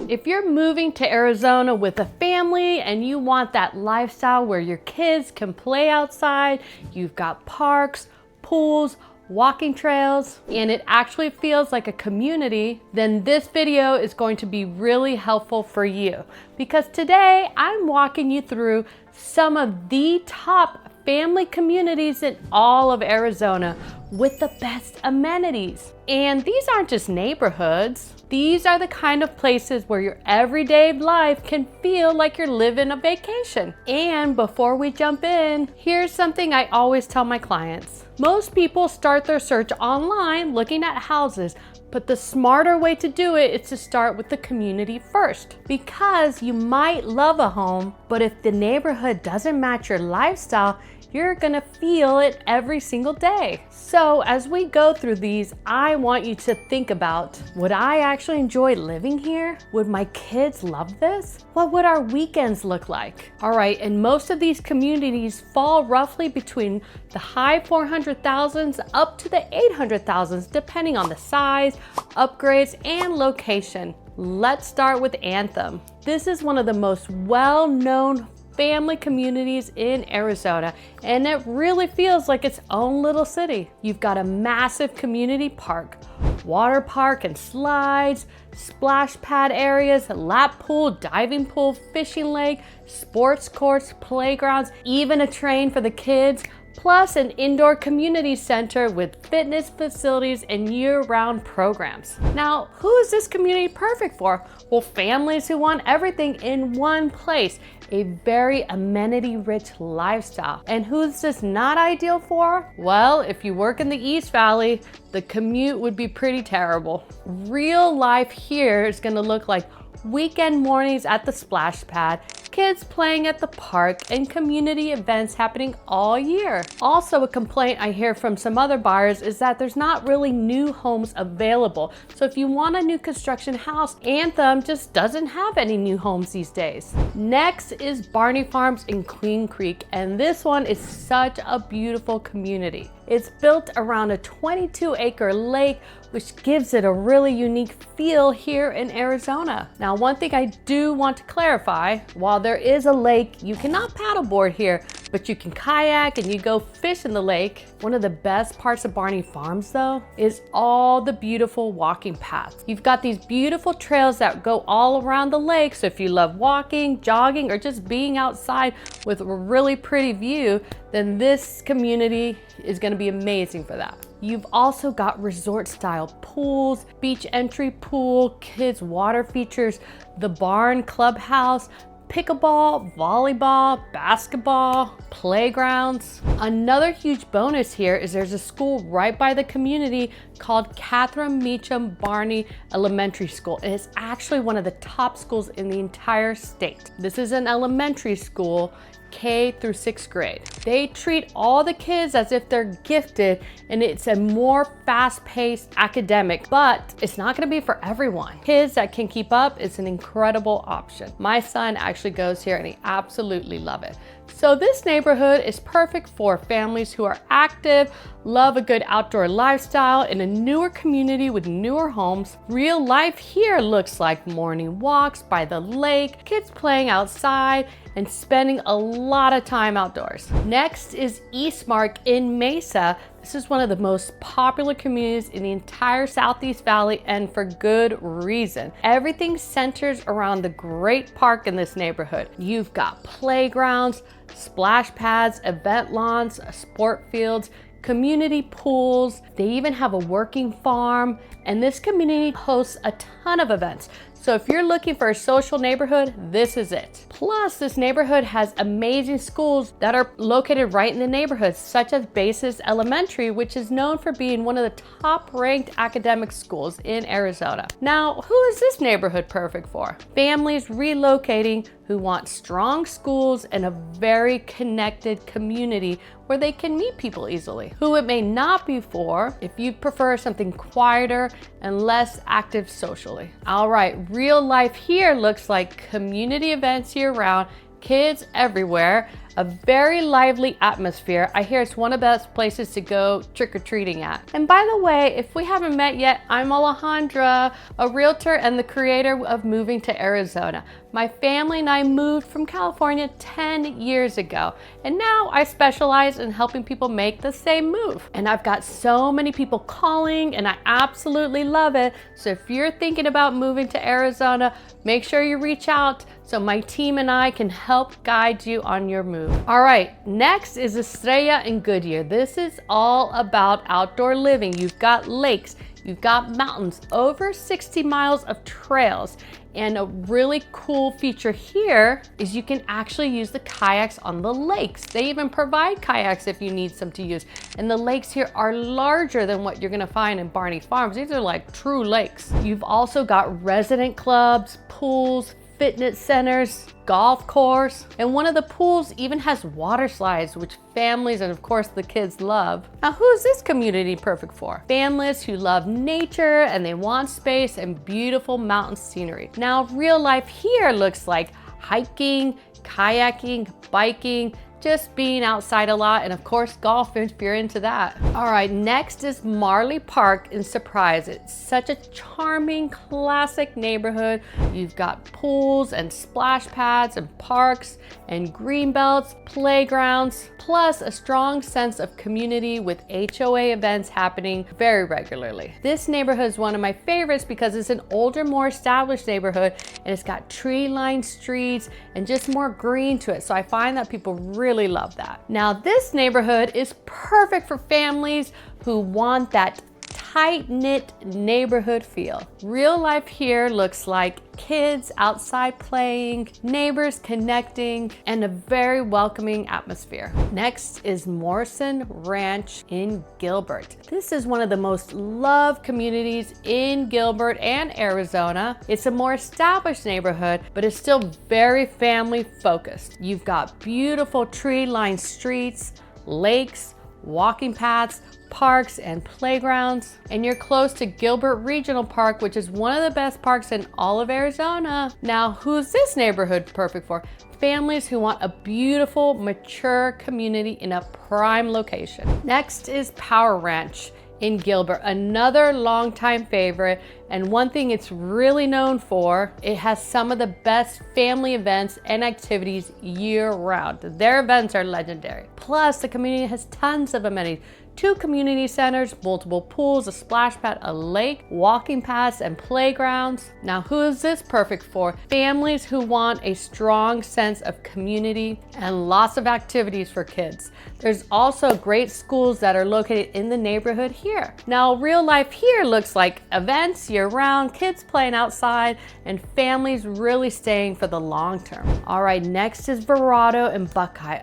If you're moving to Arizona with a family and you want that lifestyle where your kids can play outside, you've got parks, pools, walking trails, and it actually feels like a community, then this video is going to be really helpful for you. Because today I'm walking you through some of the top family communities in all of Arizona with the best amenities. And these aren't just neighborhoods. These are the kind of places where your everyday life can feel like you're living a vacation. And before we jump in, here's something I always tell my clients. Most people start their search online looking at houses, but the smarter way to do it is to start with the community first. Because you might love a home, but if the neighborhood doesn't match your lifestyle, you're gonna feel it every single day. So as we go through these, I want you to think about, would I actually enjoy living here? Would my kids love this? What would our weekends look like? All right, and most of these communities fall roughly between the high 400,000s up to the 800,000s, depending on the size, upgrades, and location. Let's start with Anthem. This is one of the most well-known family communities in Arizona, and it really feels like its own little city. You've got a massive community park, water park and slides, splash pad areas, lap pool, diving pool, fishing lake, sports courts, playgrounds, even a train for the kids, plus an indoor community center with fitness facilities and year-round programs. Now, who is this community perfect for? Well, families who want everything in one place, a very amenity-rich lifestyle. And who's this not ideal for? Well, if you work in the East Valley, the commute would be pretty terrible. Real life here is gonna look like weekend mornings at the splash pad, kids playing at the park, and community events happening all year. Also, a complaint I hear from some other buyers is that there's not really new homes available. So if you want a new construction house, Anthem just doesn't have any new homes these days. Next is Barney Farms in Queen Creek, and this one is such a beautiful community. It's built around a 22-acre lake, which gives it a really unique feel here in Arizona. Now, one thing I do want to clarify, while there is a lake, you cannot paddleboard here, but you can kayak and you go fish in the lake. One of the best parts of Barney Farms, though, is all the beautiful walking paths. You've got these beautiful trails that go all around the lake, so if you love walking, jogging, or just being outside with a really pretty view, then this community is going to be amazing for that. You've also got resort style pools, beach entry pool, kids water features, the barn clubhouse, pickleball, volleyball, basketball, playgrounds. Another huge bonus here is there's a school right by the community called Catherine Meacham Barney Elementary School. And it's actually one of the top schools in the entire state. This is an elementary school, K through 6th grade. They treat all the kids as if they're gifted, and it's a more fast-paced academic, but it's not gonna be for everyone. Kids that can keep up, it's an incredible option. My son actually goes here and he absolutely loves it. So this neighborhood is perfect for families who are active, love a good outdoor lifestyle in a newer community with newer homes. Real life here looks like morning walks by the lake, kids playing outside, and spending a lot of time outdoors. Next is Eastmark in Mesa. This is one of the most popular communities in the entire Southeast Valley, and for good reason. Everything centers around the great park in this neighborhood. You've got playgrounds, splash pads, event lawns, sport fields, community pools. They even have a working farm, and this community hosts a ton of events. So if you're looking for a social neighborhood, this is it. Plus, this neighborhood has amazing schools that are located right in the neighborhood, such as Basis Elementary, which is known for being one of the top-ranked academic schools in Arizona. Now, who is this neighborhood perfect for? Families relocating who want strong schools and a very connected community where they can meet people easily. Who it may not be for if you prefer something quieter and less active socially. All right, real life here looks like community events year round kids everywhere, a very lively atmosphere. I hear it's one of the best places to go trick-or-treating at. And by the way, if we haven't met yet, I'm Alejandra, a realtor and the creator of Moving to Arizona. My family and I moved from California 10 years ago, and now I specialize in helping people make the same move. And I've got so many people calling, and I absolutely love it. So if you're thinking about moving to Arizona, make sure you reach out so my team and I can help guide you on your move. All right, next is Estrella and Goodyear. This is all about outdoor living. You've got lakes, you've got mountains, over 60 miles of trails. And a really cool feature here is you can actually use the kayaks on the lakes. They even provide kayaks if you need some to use. And the lakes here are larger than what you're gonna find in Barney Farms. These are like true lakes. You've also got resident clubs, pools, fitness centers, golf course, and one of the pools even has water slides, which families and of course the kids love. Now, who's this community perfect for? Families who love nature and they want space and beautiful mountain scenery. Now, real life here looks like hiking, kayaking, biking, just being outside a lot, and of course golf if you're into that. All right, next is Marley Park in Surprise. It's such a charming, classic neighborhood. You've got pools and splash pads and parks and green belts, playgrounds, plus a strong sense of community with HOA events happening very regularly. This neighborhood is one of my favorites because it's an older, more established neighborhood, and it's got tree-lined streets and just more green to it. So I find that people really love that. Now, this neighborhood is perfect for families who want that tight-knit neighborhood feel. Real life here looks like kids outside playing, neighbors connecting, and a very welcoming atmosphere. Next is Morrison Ranch in Gilbert. This is one of the most loved communities in Gilbert and Arizona. It's a more established neighborhood, but it's still very family focused. You've got beautiful tree-lined streets, lakes, walking paths, parks and playgrounds, and you're close to Gilbert Regional Park, which is one of the best parks in all of Arizona. Now, who's this neighborhood perfect for? Families who want a beautiful, mature community in a prime location. Next is Power Ranch in Gilbert, another longtime favorite, and one thing it's really known for, it has some of the best family events and activities year round. Their events are legendary. Plus, the community has tons of amenities. 2 community centers, multiple pools, a splash pad, a lake, walking paths, and playgrounds. Now, who is this perfect for? Families who want a strong sense of community and lots of activities for kids. There's also great schools that are located in the neighborhood here. Now, real life here looks like events year-round, kids playing outside, and families really staying for the long term. All right, next is Verrado and Buckeye.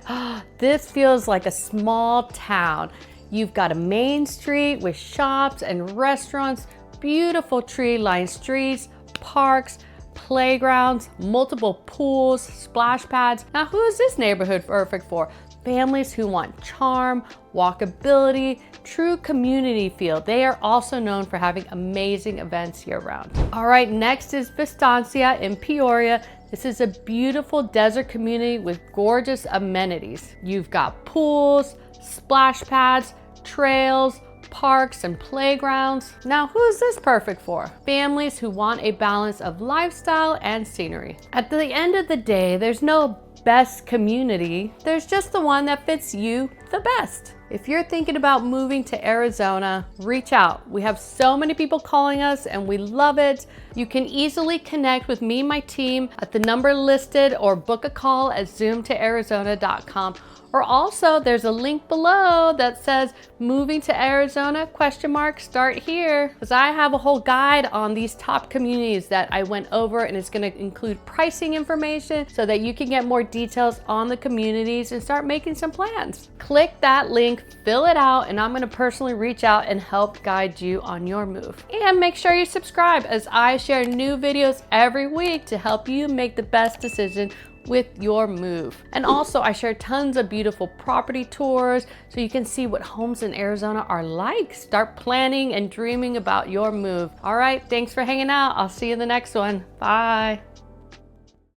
This feels like a small town. You've got a main street with shops and restaurants, beautiful tree-lined streets, parks, playgrounds, multiple pools, splash pads. Now, who is this neighborhood perfect for? Families who want charm, walkability, true community feel. They are also known for having amazing events year-round. All right, next is Vistancia in Peoria. This is a beautiful desert community with gorgeous amenities. You've got pools, splash pads, trails, parks, and playgrounds. Now, who is this perfect for? Families who want a balance of lifestyle and scenery. At the end of the day, there's no best community. There's just the one that fits you the best. If you're thinking about moving to Arizona, reach out. We have so many people calling us and we love it. You can easily connect with me and my team at the number listed or book a call at zoomtoarizona.com. Or also, there's a link below that says moving to Arizona, ? Start here. Because I have a whole guide on these top communities that I went over, and it's gonna include pricing information so that you can get more details on the communities and start making some plans. Click that link, fill it out, and I'm gonna personally reach out and help guide you on your move. And make sure you subscribe as I share new videos every week to help you make the best decision with your move. And also, I share tons of beautiful property tours so you can see what homes in Arizona are like. Start planning and dreaming about your move. All right, thanks for hanging out. I'll see you in the next one. Bye.